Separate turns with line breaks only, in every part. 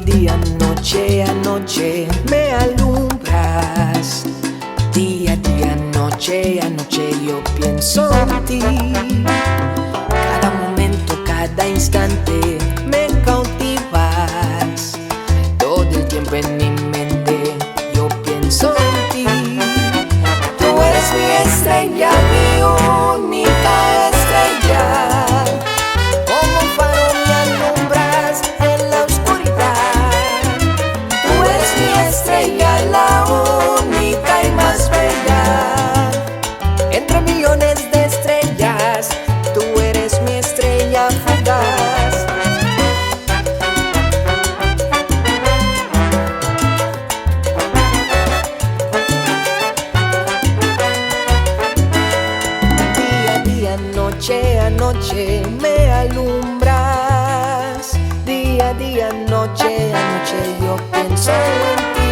día, noche a noche me alumbras. Día, noche a noche yo pienso en ti. Cada momento, cada instante me cautivas. Todo el tiempo en mi mente yo pienso en ti. Tú eres mi estrella, mi única estrella. Como un faro me alumbras en la oscuridad. Tú eres mi estrella, la única y más bella. Entre millones de estrellas, tú eres mi estrella fugaz. Día, noche a noche me alumbras. Día, noche a noche yo pienso en ti.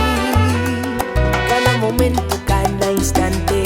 Cada momento, cada instante